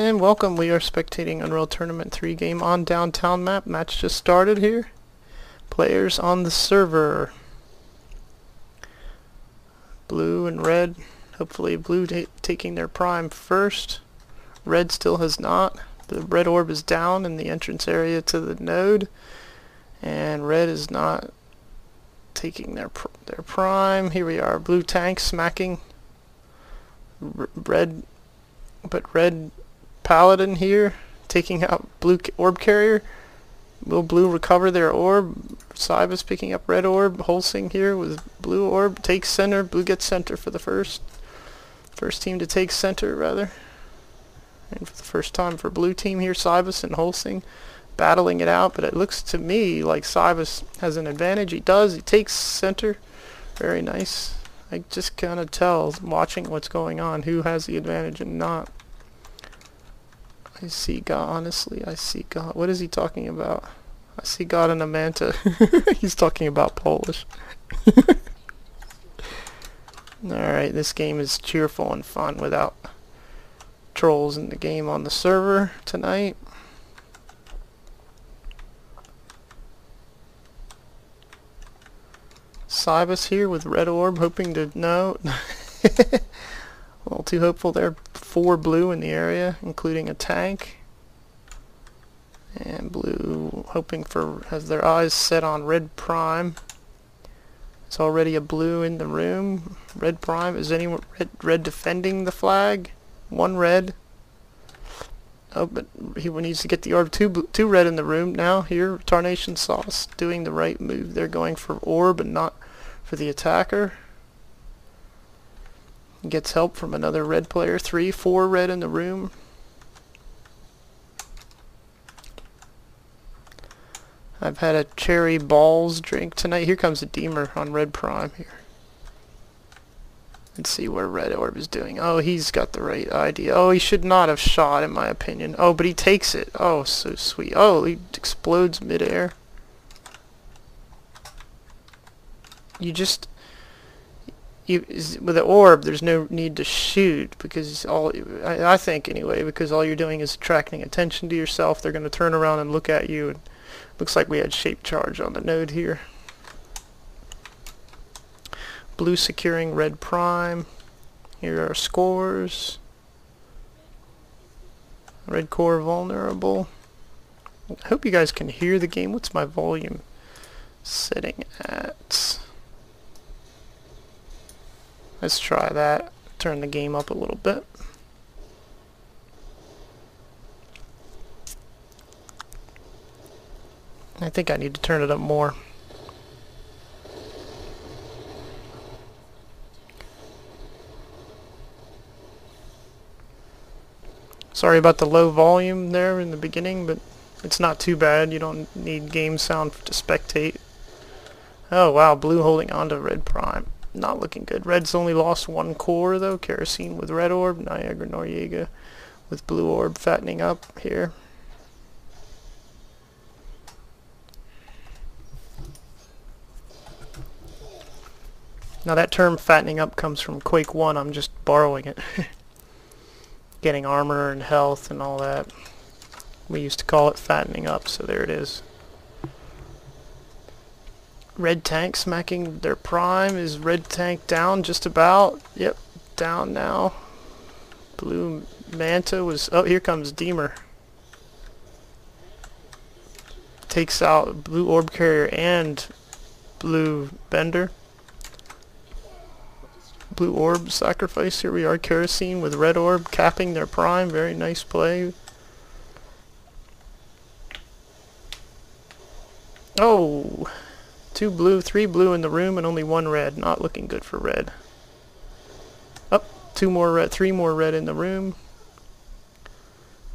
And welcome, we are spectating Unreal Tournament 3 game on downtown map. Match just started here. Players on the server. Blue and red. Hopefully blue taking their prime first. Red still has not. The red orb is down in the entrance area to the node. And red is not taking their prime. Here we are, blue tank smacking red, but red paladin here taking out blue orb carrier. Will blue recover their orb? Cybus picking up red orb. Holsing here with blue orb. Takes center. Blue gets center for the first team to take center, rather. And for the first time for blue team here, Cybus and Holsing battling it out. But it looks to me like Cybus has an advantage. He does. He takes center. Very nice. I just kind of tell, watching what's going on, who has the advantage and not. I see God, honestly, I see God. What is he talking about? I see God in a manta. He's talking about Polish. Alright, this game is cheerful and fun without trolls in the game on the server tonight. Cybus here with red orb, hoping to no. A little too hopeful there. 4 blue in the area, including a tank. And blue hoping for, has their eyes set on red prime. It's already a blue in the room. Red prime. Is anyone red defending the flag? 1 red. Oh, but he needs to get the orb. 2 red in the room now. Here, Tarnation Sauce doing the right move. They're going for orb and not for the attacker. Gets help from another red player. 4 red in the room. I've had a cherry balls drink tonight. Here comes a Deemer on red prime here. Let's see what red orb is doing. Oh, he's got the right idea. Oh, he should not have shot, in my opinion. Oh, but he takes it. Oh, so sweet. Oh, he explodes midair. You just... with the orb, there's no need to shoot, because I think anyway, because all you're doing is attracting attention to yourself. They're going to turn around and look at you. And looks like we had shape charge on the node here. Blue securing red prime. Here are scores. Red core vulnerable. I hope you guys can hear the game. What's my volume setting at? Let's try that. Turn the game up a little bit. I think I need to turn it up more. Sorry about the low volume there in the beginning, but it's not too bad. You don't need game sound to spectate. Oh wow, blue holding on to red prime. Not looking good. Red's only lost 1 core though. Kerosene with red orb. Niagara Noriega with blue orb fattening up here. Now that term fattening up comes from Quake 1. I'm just borrowing it. Getting armor and health and all that. We used to call it fattening up, so there it is. Red tank smacking their prime. Is red tank down just about? Yep, down now. Blue manta was... Oh, here comes Deemer. Takes out blue orb carrier and blue bender. Blue orb sacrifice. Here we are, kerosene with red orb capping their prime. Very nice play. Oh! 2 blue, 3 blue in the room, and only 1 red. Not looking good for red. Up, 2 more red, 3 more red in the room.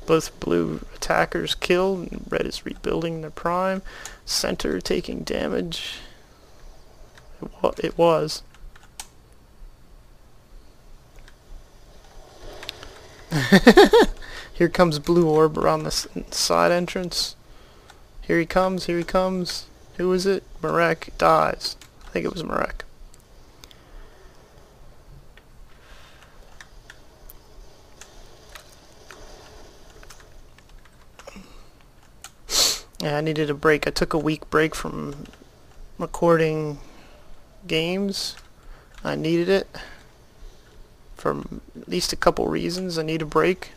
Both blue attackers killed, and red is rebuilding their prime. Center taking damage. It was. Here comes blue orb around the side entrance. Here he comes, here he comes. Who is it? Marek dies. I think it was Marek. Yeah, I needed a break. I took a week break from recording games. I needed it for at least a couple reasons. I need a break.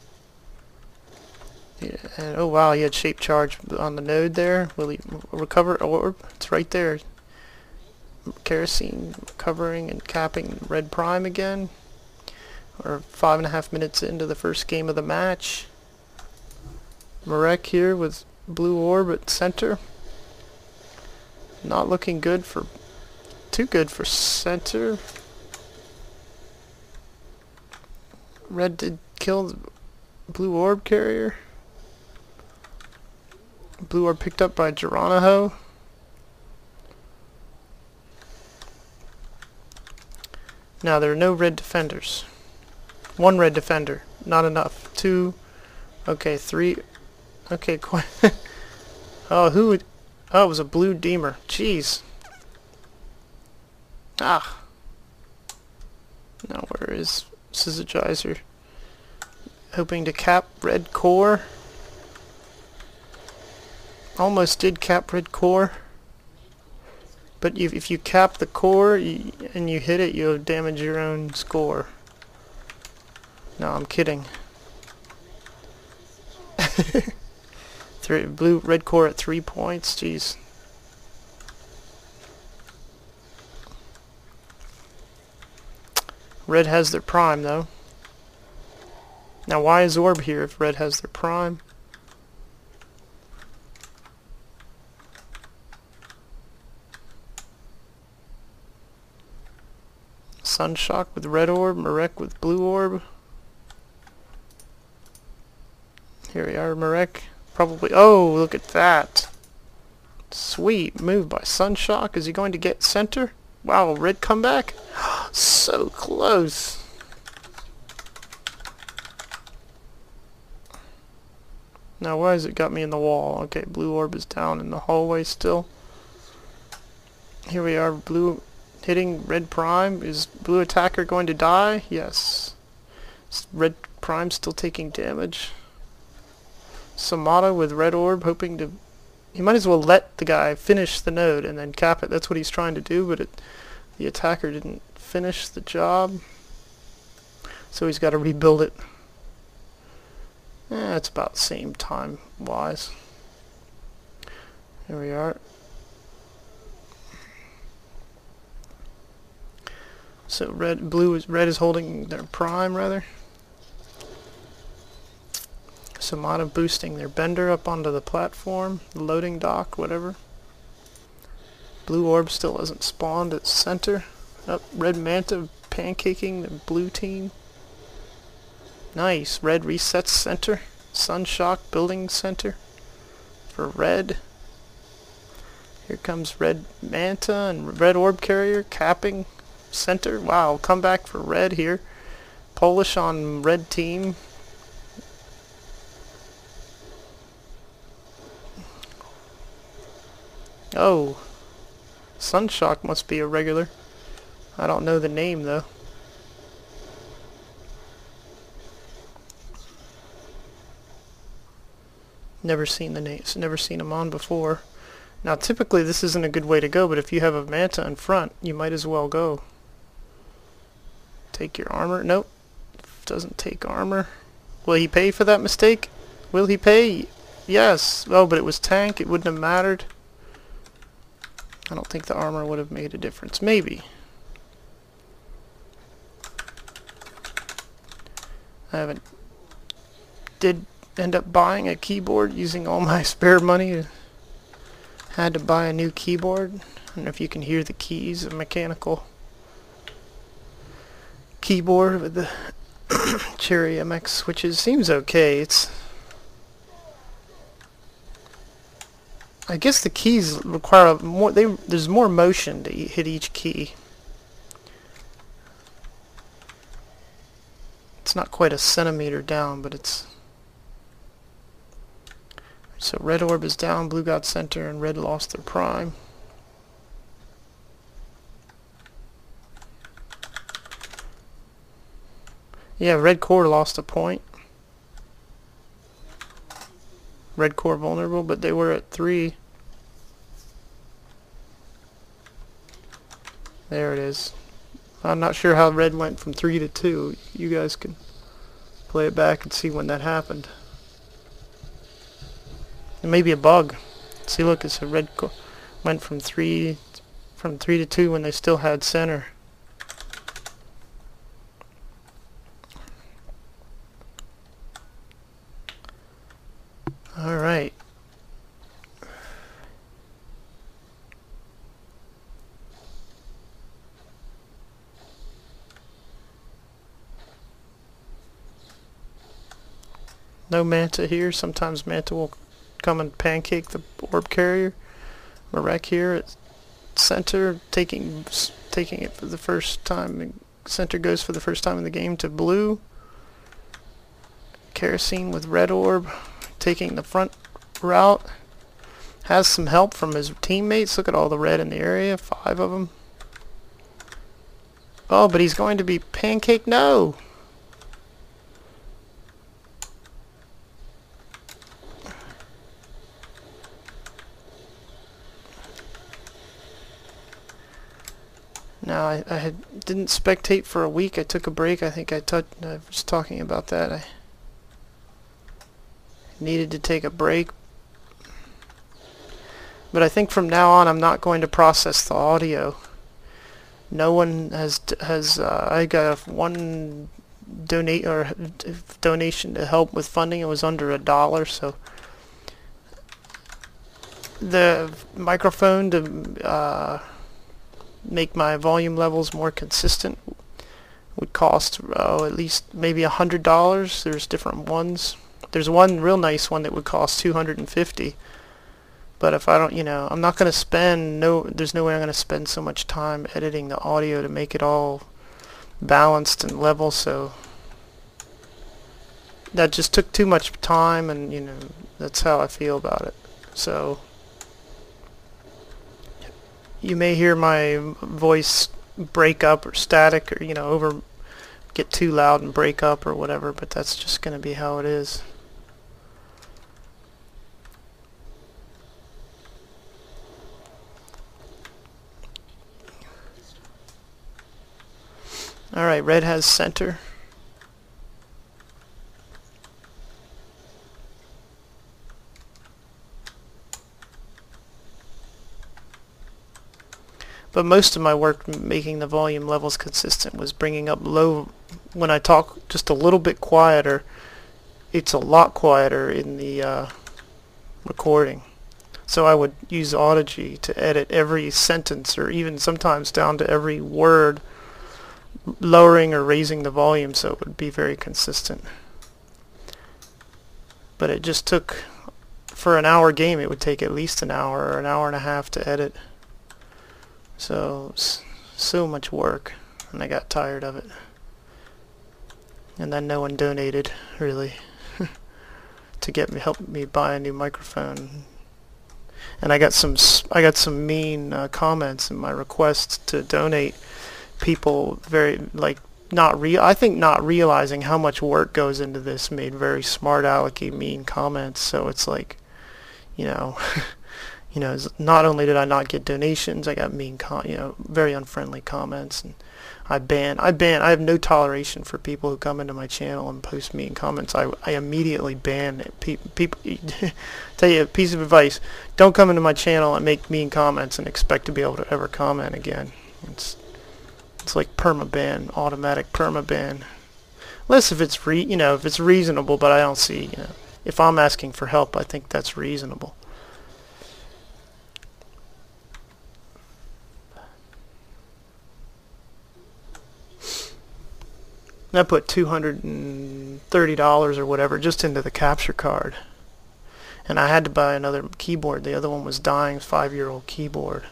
Yeah, and oh wow, he had shape charge on the node there. Will he recover orb? It's right there. Kerosene recovering and capping red prime again. We're 5.5 minutes into the first game of the match. Marek here with blue orb at center. Not looking good for... too good for center. Red did kill the blue orb carrier. Blue orb picked up by Geronimo. Now there are no red defenders. One red defender. Not enough. Two. Okay, three. Okay, quite. Oh, who would... oh, it was a blue deemer. Jeez. Ah. Now where is Syzygizer? Hoping to cap red core. Almost did cap red core. But if you cap the core and you hit it, you'll damage your own score. No, I'm kidding. Red core at 3 points. Jeez. Red has their prime though. Now why is orb here if red has their prime? Sunshock with red orb, Marek with blue orb. Here we are, Marek. Probably... oh, look at that. Sweet move by Sunshock. Is he going to get center? Wow, red comeback? So close. Now why has it got me in the wall? Okay, blue orb is down in the hallway still. Here we are, blue hitting red prime. Is blue attacker going to die? Yes. Red prime still taking damage. Samata with red orb hoping to... he might as well let the guy finish the node and then cap it. That's what he's trying to do, but the attacker didn't finish the job. So he's got to rebuild it. It's about the same time wise. Here we are. So red is holding their prime rather. Samata boosting their bender up onto the platform, loading dock, whatever. Blue orb still hasn't spawned at center. Up, red manta pancaking the blue team. Nice, red resets center. Sunshock building center for red. Here comes red manta and red orb carrier capping center. Wow, comeback for red here. Polish on red team. Oh, Sunshock must be a regular. I don't know the name though. Never seen the names. Never seen them on before. Now typically this isn't a good way to go, but if you have a manta in front, you might as well go. Take your armor. Nope. Doesn't take armor. Will he pay for that mistake? Will he pay? Yes. Oh, but it was tank. It wouldn't have mattered. I don't think the armor would have made a difference. Maybe. I haven't... did end up buying a keyboard using all my spare money. Had to buy a new keyboard. I don't know if you can hear the keys. A mechanical keyboard with the Cherry MX switches. Seems okay. It's... I guess the keys require more. There's more motion to hit each key. It's not quite a centimeter down, but it's... So red orb is down, blue got center, and red lost their prime. Yeah, red core lost a point. red core vulnerable, but they were at 3. There it is. I'm not sure how red went from 3 to 2. You guys can play it back and see when that happened. It may be a bug. See, look, it's a red core went from 3 to 2 when they still had center. All right. No manta here. Sometimes manta will come and pancake the orb carrier. Marek here at center, taking it for the first time. Center goes for the first time in the game to blue. Kerosene with red orb, taking the front route. Has some help from his teammates. Look at all the red in the area. 5 of them. Oh, but he's going to be pancaked. No. Now, I didn't spectate for a week. I took a break. I think I was talking about that. I needed to take a break. But I think from now on, I'm not going to process the audio. No one has I got one donation to help with funding. It was under $1, so the microphone to make my volume levels more consistent would cost at least maybe $100. There's different ones. There's one real nice one that would cost $250. But if I don't, I'm not going to spend there's no way I'm going to spend so much time editing the audio to make it all balanced and level, so that just took too much time, and that's how I feel about it. So you may hear my voice break up or static, or get too loud and break up or whatever, but that's just going to be how it is. Alright, red has center. But most of my work making the volume levels consistent was bringing up low. When I talk just a little bit quieter, it's a lot quieter in the recording. So I would use Audigy to edit every sentence, or even sometimes down to every word, lowering or raising the volume so it would be very consistent. But it just took, for an hour game, it would take at least an hour or an hour and a half to edit. So much work, and I got tired of it. And then no one donated, really, to help me buy a new microphone. And I got some mean comments in my request to donate. People I think not realizing how much work goes into this made very smart alecky mean comments. So it's like, not only did I not get donations, I got mean very unfriendly comments, and I have no toleration for people who come into my channel and post mean comments. I immediately ban people. Tell you a piece of advice: don't come into my channel and make mean comments and expect to be able to ever comment again. It's like permaban, automatic permaban. Unless if it's if it's reasonable, but I don't see, if I'm asking for help, I think that's reasonable. And I put $230 or whatever just into the capture card. And I had to buy another keyboard. The other one was dying, 5-year-old keyboard.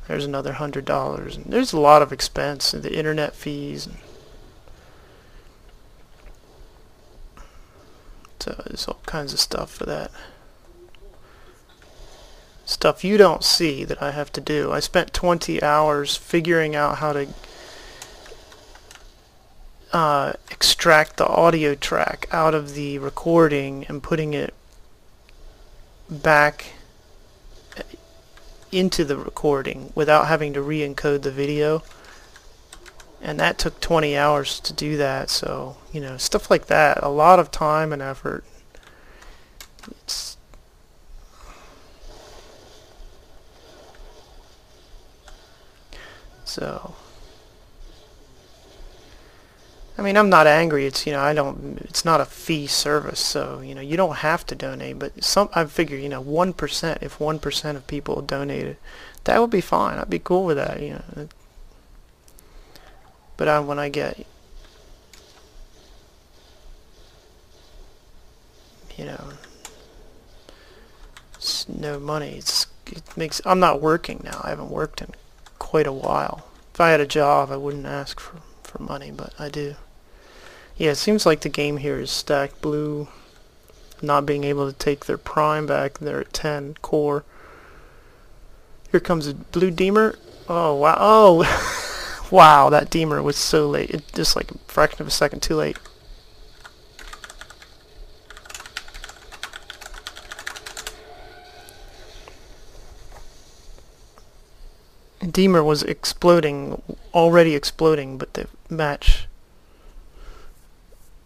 There's another $100. And there's a lot of expense, and the internet fees. And so there's all kinds of stuff for that. Stuff you don't see that I have to do. I spent 20 hours figuring out how to extract the audio track out of the recording and putting it back into the recording without having to re-encode the video, and that took 20 hours to do that. So, you know, stuff like that, a lot of time and effort. It's so, I mean, I'm not angry. It's, you know, it's not a fee service, so, you know, you don't have to donate, but I figure, you know, 1%, if 1% of people donated, that would be fine. I'd be cool with that, you know. But when I get, you know, no money, I'm not working now. I haven't worked in quite a while. If I had a job, I wouldn't ask for money, but I do. Yeah, it seems like the game here is stacked blue, not being able to take their prime back. They're at 10 core. Here comes a blue deemer. Oh, wow. Oh, wow, that deemer was so late. It just like a fraction of a second too late. Deemer was already exploding, but the match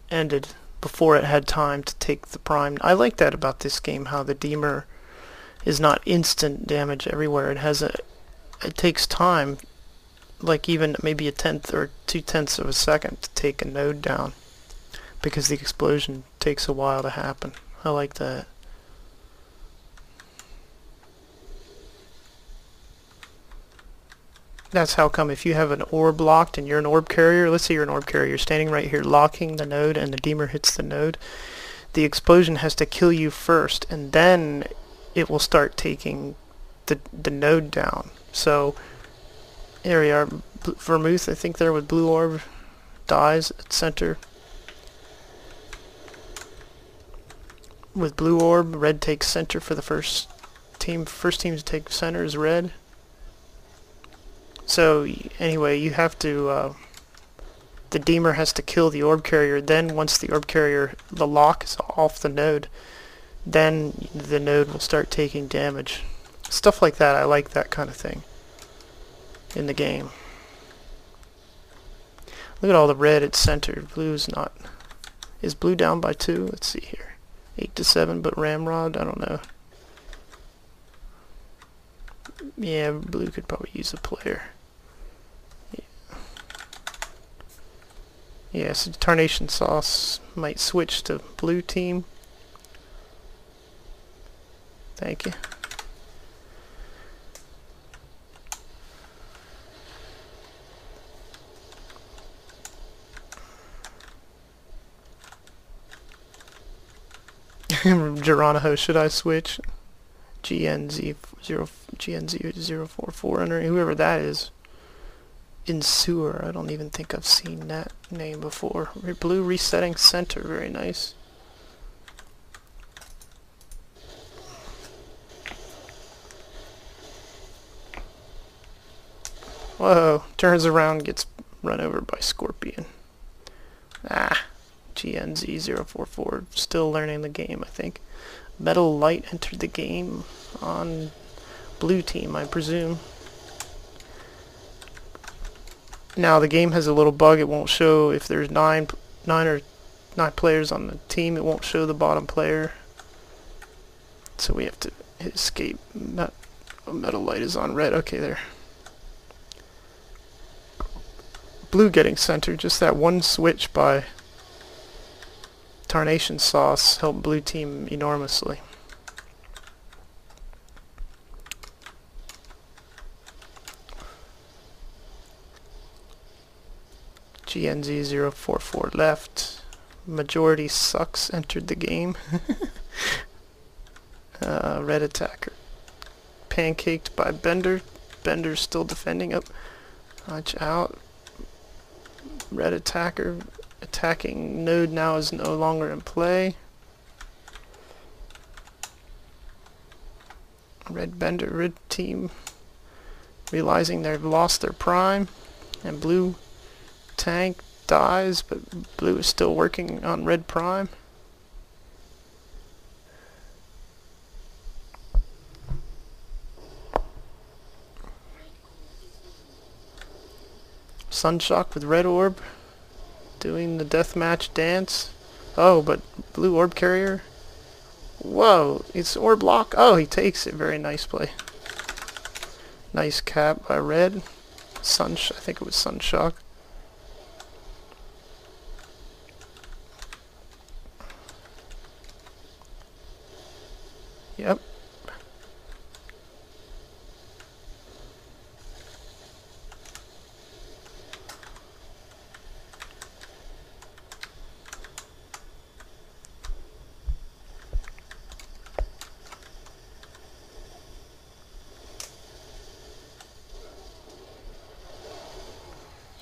ended before it had time to take the prime. I like that about this game, how the deemer is not instant damage everywhere. It takes time, like even maybe a tenth or 2/10 of a second to take a node down, because the explosion takes a while to happen. I like that. That's how come if you have an orb locked and you're an orb carrier, let's say you're an orb carrier, you're standing right here locking the node and the deemer hits the node, the explosion has to kill you first, and then it will start taking the node down. So here we are, Vermouth, I think there with blue orb, dies at center. With blue orb, red takes center for the first team. First team to take center is red. So anyway, you have to, the deemer has to kill the orb carrier. Then once the orb carrier, the lock is off the node, then the node will start taking damage. Stuff like that, I like that kind of thing in the game. Look at all the red at center. Blue's not. Is blue down by 2? Let's see here. 8-7, but Ramrod, I don't know. Yeah, blue could probably use a player. Yeah, so Tarnation Sauce might switch to blue team. Thank you. Geronimo, should I switch? GNZ044 under whoever that is. In sewer, I don't even think I've seen that name before. Blue resetting center, very nice. Whoa, turns around, gets run over by Scorpion. Ah, GNZ044, still learning the game, I think. Metal Light entered the game on blue team, I presume. Now the game has a little bug. It won't show if there's nine players on the team. It won't show the bottom player. So we have to hit escape. Metal Light is on red. Okay, there. Blue getting center. Just that one switch by Tarnation Sauce helped blue team enormously. GNZ044 left. Majority Sucks entered the game. Red attacker. Pancaked by Bender. Bender's still defending up. Watch out. Red attacker attacking node now is no longer in play. Red team realizing they've lost their prime, and blue tank dies, but blue is still working on red prime. Sunshock with red orb. Doing the deathmatch dance. Oh, but blue orb carrier. Whoa, it's orb lock. Oh, he takes it. Very nice play. Nice cap by red. I think it was Sunshock. Yep.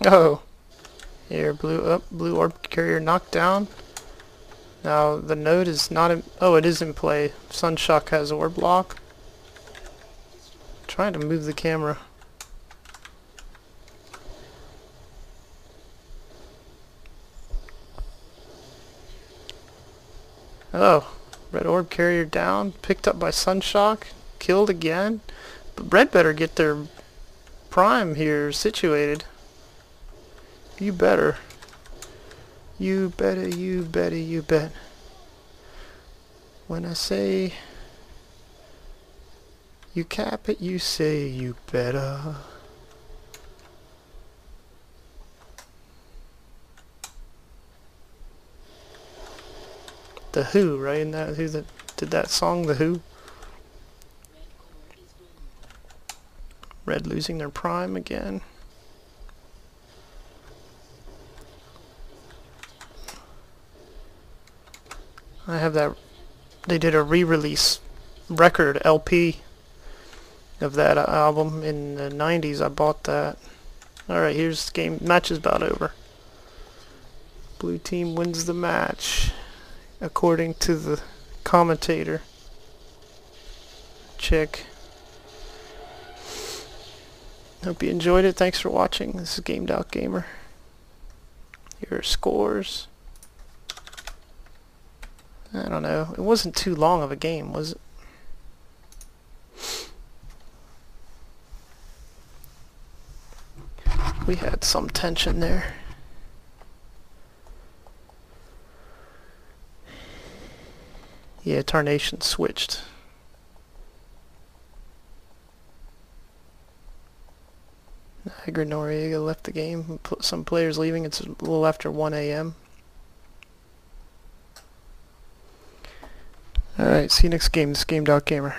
Oh. Here, blue orb carrier knocked down. Now the node is not in, oh, it is in play. Sunshock has orb lock. Trying to move the camera. Oh, red orb carrier down, picked up by Sunshock, killed again. But red better get their prime here situated. You better. You better, you better, you bet. When I say you cap it, you say you better. The Who, right? And that who that did that song, The Who? Red losing their prime again. I have that. They did a re-release record LP of that album in the 90s. I bought that. Alright, here's the game. Match is about over. Blue team wins the match, according to the commentator. Chick. Hope you enjoyed it. Thanks for watching. This is Gamed Out Gamer. Here are scores. I don't know. It wasn't too long of a game, was it? We had some tension there. Yeah, Tarnation switched. Niagara Noriega left the game. Some players leaving. It's a little after 1 a.m. Alright, see you next game. This is Gamed Out Gamer.